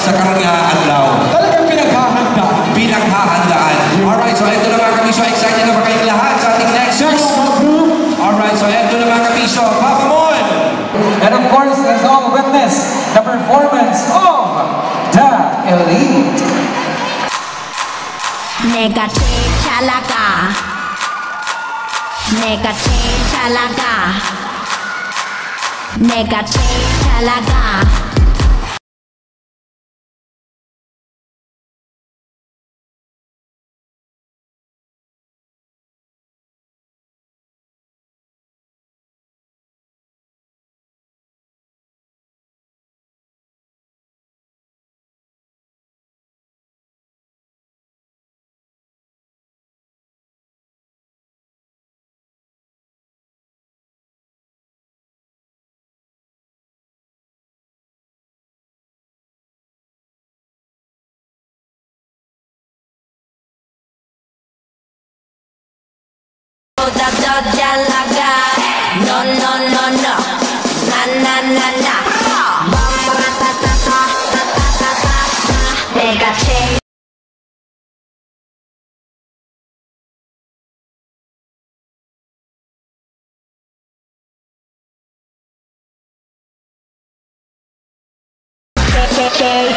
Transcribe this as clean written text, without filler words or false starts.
sa karangyahan daw. Talagang pinaghahandaan. Pinaghahandaan. Alright, so ito na mga kabisyo. Excited na ba kayong lahat sa ating next group? Alright, so ito na mga kabisyo. Papa Mon! And of course, let's all witness the performance of the Elite. 내가 제일 잘 나가. 내가 제일 잘 나가. 내가 제일 잘 나가. 잘 나가. No no no no. Na na na na. 내가 제일 제일